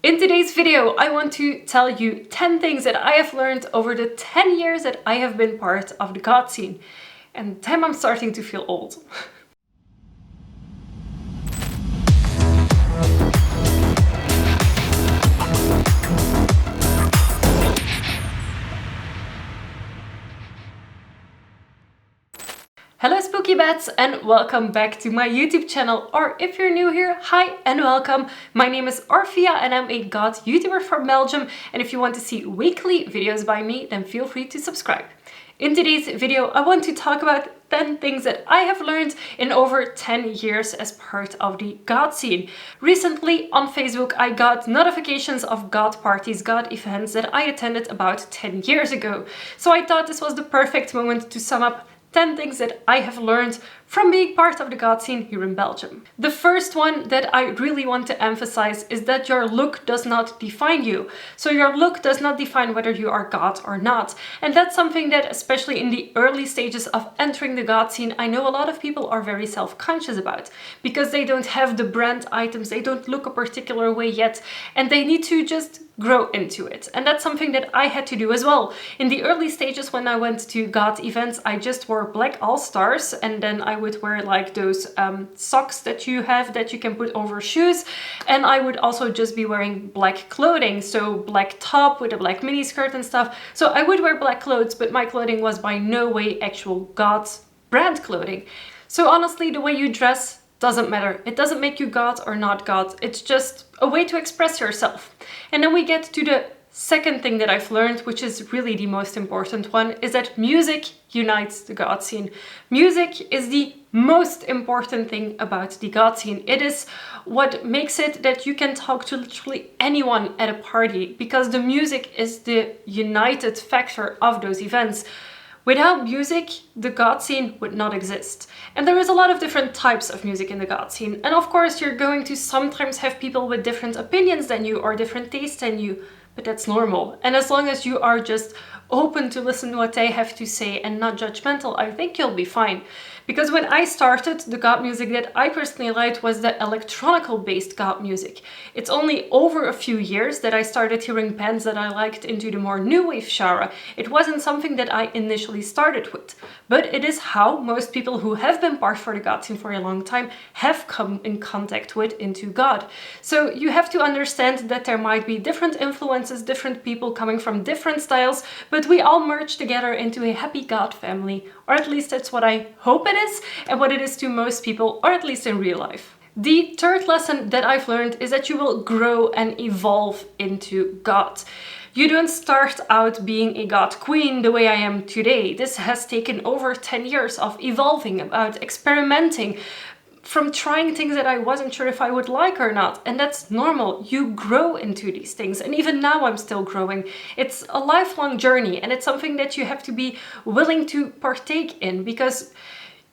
In today's video, I want to tell you 10 things that I have learned over the 10 years that I have been part of the Goth scene. And damn, I'm starting to feel old. Hello spooky bats and welcome back to my YouTube channel, or if you're new here, hi and welcome. My name is Orphea and I'm a Goth YouTuber from Belgium, and if you want to see weekly videos by me, then feel free to subscribe. In today's video, I want to talk about 10 things that I have learned in over 10 years as part of the Goth scene. Recently on Facebook, I got notifications of Goth parties, Goth events that I attended about 10 years ago. So I thought this was the perfect moment to sum up 10 things that I have learned from being part of the Goth scene here in Belgium. The first one that I really want to emphasize is that your look does not define you. So your look does not define whether you are Goth or not. And that's something that, especially in the early stages of entering the Goth scene, I know a lot of people are very self-conscious about, because they don't have the brand items, they don't look a particular way yet, and they need to just grow into it. And that's something that I had to do as well. In the early stages when I went to Goth events, I just wore black all-stars, and then I would wear like those socks that you have that you can put over shoes, and I would also just be wearing black clothing, so black top with a black mini skirt and stuff. So I would wear black clothes, but my clothing was by no way actual Goth brand clothing. So honestly, the way you dress doesn't matter. It doesn't make you Goth or not Goth. It's just a way to express yourself. And then we get to the second thing that I've learned, which is really the most important one, is that music unites the Goth scene. Music is the most important thing about the Goth scene. It is what makes it that you can talk to literally anyone at a party, because the music is the united factor of those events. Without music, the Goth scene would not exist. And there is a lot of different types of music in the Goth scene. And of course, you're going to sometimes have people with different opinions than you or different tastes than you, but that's normal. And as long as you are just open to listen to what they have to say and not judgmental, I think you'll be fine. Because when I started, the Goth music that I personally liked was the electronical based Goth music. It's only over a few years that I started hearing bands that I liked into the more new wave genre. It wasn't something that I initially started with, but it is how most people who have been part for the Goth scene for a long time have come in contact with into Goth. So you have to understand that there might be different influences, different people coming from different styles, but we all merge together into a happy Goth family, or at least that's what I hope it is, and what it is to most people, or at least in real life. The third lesson that I've learned is that you will grow and evolve into Goth. You don't start out being a Goth queen the way I am today. This has taken over 10 years of evolving, about experimenting, from trying things that I wasn't sure if I would like or not. And that's normal. You grow into these things. And even now I'm still growing. It's a lifelong journey, and it's something that you have to be willing to partake in, because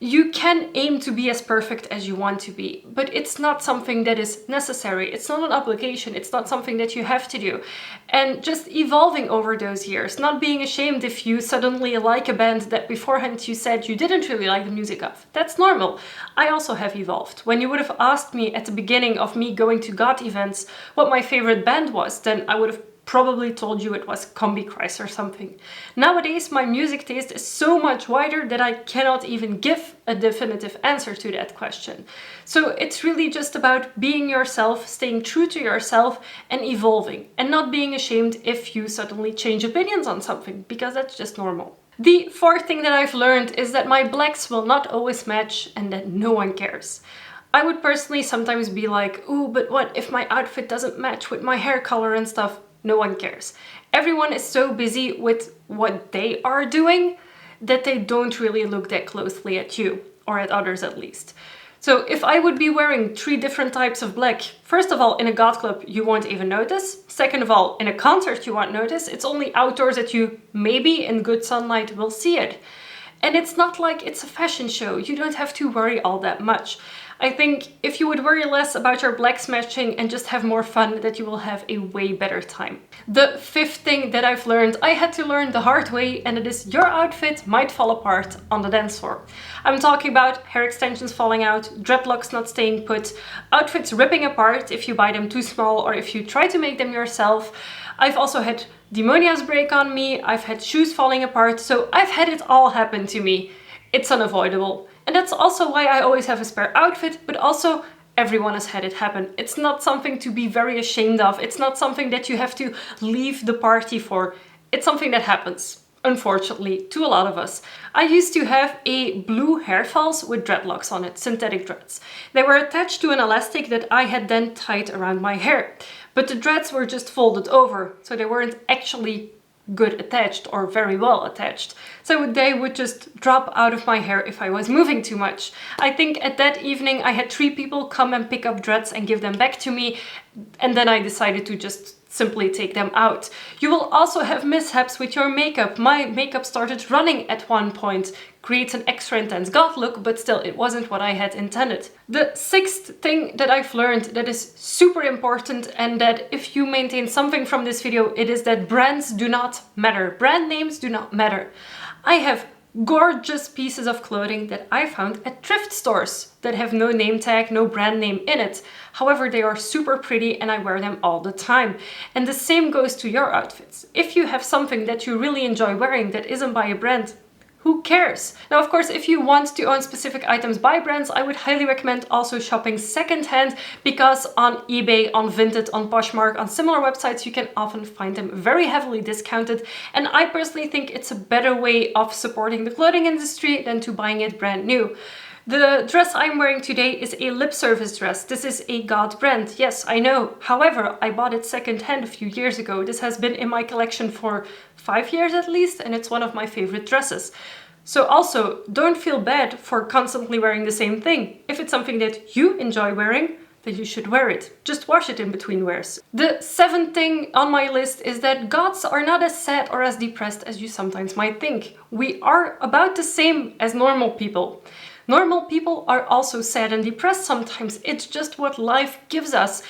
you can aim to be as perfect as you want to be, but it's not something that is necessary. It's not an obligation. It's not something that you have to do. And just evolving over those years, not being ashamed if you suddenly like a band that beforehand you said you didn't really like the music of. That's normal. I also have evolved. When you would have asked me at the beginning of me going to Goth events what my favorite band was, then I would have probably told you it was Combichrist or something. Nowadays, my music taste is so much wider that I cannot even give a definitive answer to that question. So it's really just about being yourself, staying true to yourself, and evolving, and not being ashamed if you suddenly change opinions on something, because that's just normal. The fourth thing that I've learned is that my blacks will not always match, and that no one cares. I would personally sometimes be like, ooh, but what if my outfit doesn't match with my hair color and stuff? No one cares. Everyone is so busy with what they are doing that they don't really look that closely at you, or at others at least. So if I would be wearing 3 different types of black, first of all, in a Goth club, you won't even notice. Second of all, in a concert, you won't notice. It's only outdoors that you, maybe in good sunlight, will see it. And it's not like it's a fashion show. You don't have to worry all that much. I think if you would worry less about your black smashing and just have more fun, that you will have a way better time. The fifth thing that I've learned, I had to learn the hard way, and it is your outfit might fall apart on the dance floor. I'm talking about hair extensions falling out, dreadlocks not staying put, outfits ripping apart if you buy them too small or if you try to make them yourself. I've also had demonias break on me, I've had shoes falling apart, so I've had it all happen to me. It's unavoidable. And that's also why I always have a spare outfit, but also everyone has had it happen. It's not something to be very ashamed of. It's not something that you have to leave the party for. It's something that happens, unfortunately, to a lot of us. I used to have a blue hair false with dreadlocks on it, synthetic dreads. They were attached to an elastic that I had then tied around my hair. But the dreads were just folded over, so they weren't actually good attached or very well attached. So they would just drop out of my hair if I was moving too much. I think at that evening I had 3 people come and pick up dreads and give them back to me, and then I decided to just simply take them out. You will also have mishaps with your makeup. My makeup started running at one point. Creates an extra intense goth look, but still it wasn't what I had intended. The sixth thing that I've learned that is super important, and that if you maintain something from this video, it is that brands do not matter. Brand names do not matter. I have gorgeous pieces of clothing that I found at thrift stores that have no name tag, no brand name in it. However, they are super pretty and I wear them all the time. And the same goes to your outfits. If you have something that you really enjoy wearing that isn't by a brand, who cares? Now, of course, if you want to own specific items by brands, I would highly recommend also shopping secondhand, because on eBay, on Vinted, on Poshmark, on similar websites, you can often find them very heavily discounted. And I personally think it's a better way of supporting the clothing industry than to buying it brand new. The dress I'm wearing today is a lip service dress. This is a Goth brand, yes, I know. However, I bought it secondhand a few years ago. This has been in my collection for 5 years at least, and it's one of my favorite dresses. So also, don't feel bad for constantly wearing the same thing. If it's something that you enjoy wearing, then you should wear it. Just wash it in between wears. The seventh thing on my list is that Goths are not as sad or as depressed as you sometimes might think. We are about the same as normal people. Normal people are also sad and depressed sometimes. It's just what life gives us.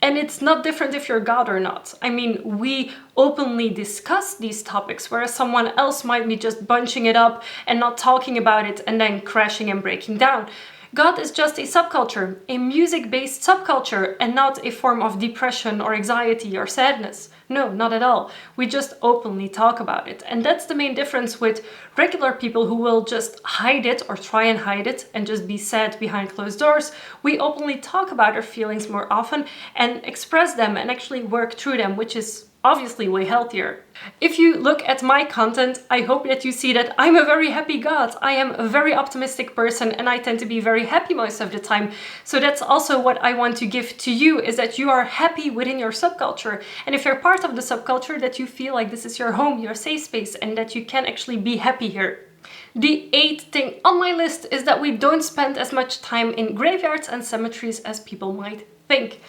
And it's not different if you're God or not. I mean, we openly discuss these topics, whereas someone else might be just bunching it up and not talking about it and then crashing and breaking down. God is just a subculture, a music-based subculture, and not a form of depression or anxiety or sadness. No, not at all. We just openly talk about it. And that's the main difference with regular people who will just hide it or try and hide it and just be sad behind closed doors. We openly talk about our feelings more often and express them and actually work through them, which is obviously way healthier. If you look at my content, I hope that you see that I'm a very happy goth. I am a very optimistic person and I tend to be very happy most of the time. So that's also what I want to give to you, is that you are happy within your subculture. And if you're part of the subculture, that you feel like this is your home, your safe space, and that you can actually be happy here. The eighth thing on my list is that we don't spend as much time in graveyards and cemeteries as people might think.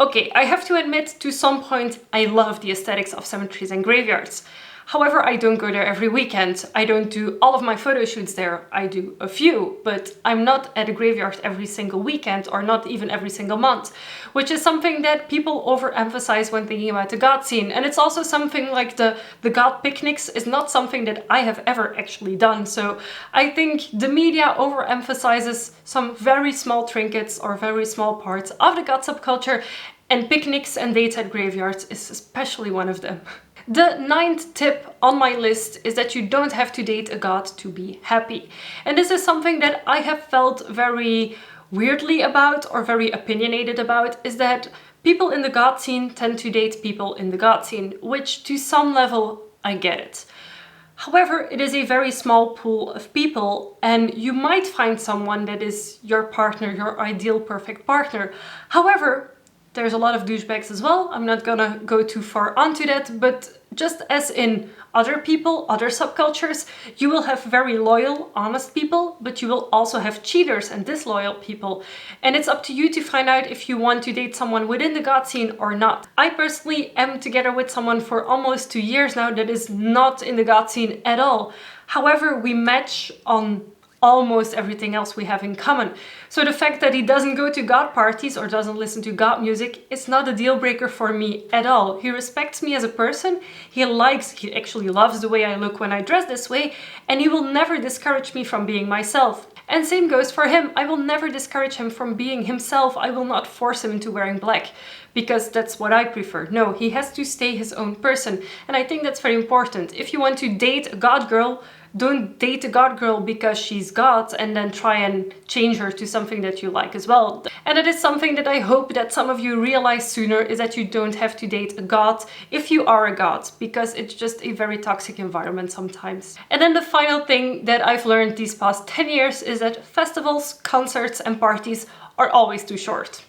Okay, I have to admit, to some point, I love the aesthetics of cemeteries and graveyards. However, I don't go there every weekend. I don't do all of my photo shoots there. I do a few, but I'm not at a graveyard every single weekend or not even every single month, which is something that people overemphasize when thinking about the Goth scene. And it's also something like the Goth picnics is not something that I have ever actually done. So I think the media overemphasizes some very small trinkets or very small parts of the Goth subculture, and picnics and dates at graveyards is especially one of them. The ninth tip on my list is that you don't have to date a goth to be happy. And this is something that I have felt very weirdly about, or very opinionated about, is that people in the goth scene tend to date people in the goth scene, which to some level I get it. However, it is a very small pool of people, and you might find someone that is your partner, your ideal perfect partner. However, there's a lot of douchebags as well. I'm not gonna go too far onto that, but just as in other people, other subcultures, you will have very loyal, honest people, but you will also have cheaters and disloyal people. And it's up to you to find out if you want to date someone within the goth scene or not. I personally am together with someone for almost 2 years now that is not in the goth scene at all. However, we match on almost everything else we have in common. So the fact that he doesn't go to Goth parties or doesn't listen to Goth music is not a deal breaker for me at all. He respects me as a person, he actually loves the way I look when I dress this way, and he will never discourage me from being myself. And same goes for him. I will never discourage him from being himself. I will not force him into wearing black because that's what I prefer. No, he has to stay his own person. And I think that's very important. If you want to date a Goth girl, don't date a Goth girl because she's Goth and then try and change her to something that you like as well. And it is something that I hope that some of you realize sooner, is that you don't have to date a Goth if you are a Goth, because it's just a very toxic environment sometimes. And then the final thing that I've learned these past 10 years is that festivals, concerts and parties are always too short.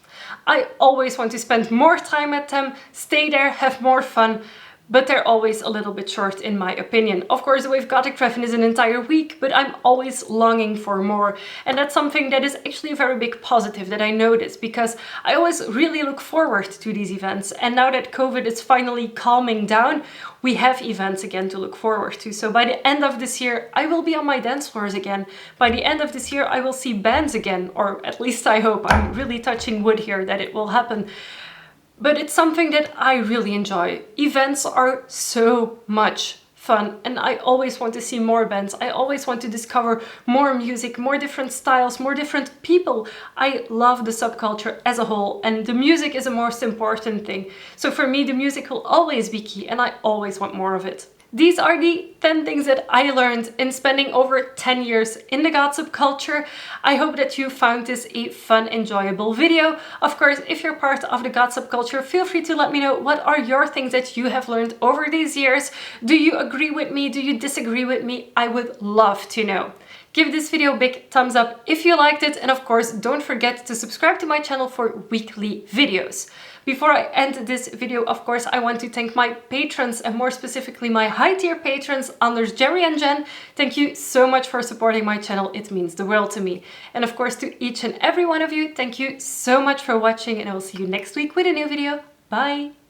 I always want to spend more time at them, stay there, have more fun, but they're always a little bit short in my opinion. Of course, the Wave Gothic Treffen is an entire week, but I'm always longing for more. And that's something that is actually a very big positive that I notice, because I always really look forward to these events. And now that COVID is finally calming down, we have events again to look forward to. So by the end of this year, I will be on my dance floors again. By the end of this year, I will see bands again, or at least I hope. I'm really touching wood here that it will happen. But it's something that I really enjoy. Events are so much fun and I always want to see more bands. I always want to discover more music, more different styles, more different people. I love the subculture as a whole and the music is the most important thing. So for me, the music will always be key and I always want more of it. These are the 10 things that I learned in spending over 10 years in the Goth subculture. I hope that you found this a fun, enjoyable video. Of course, if you're part of the Goth subculture, feel free to let me know what are your things that you have learned over these years. Do you agree with me? Do you disagree with me? I would love to know. Give this video a big thumbs up if you liked it, and of course don't forget to subscribe to my channel for weekly videos. Before I end this video, of course, I want to thank my patrons, and more specifically my high tier patrons, Anders, Jerry and Jen. Thank you so much for supporting my channel, it means the world to me. And of course to each and every one of you, thank you so much for watching and I will see you next week with a new video. Bye!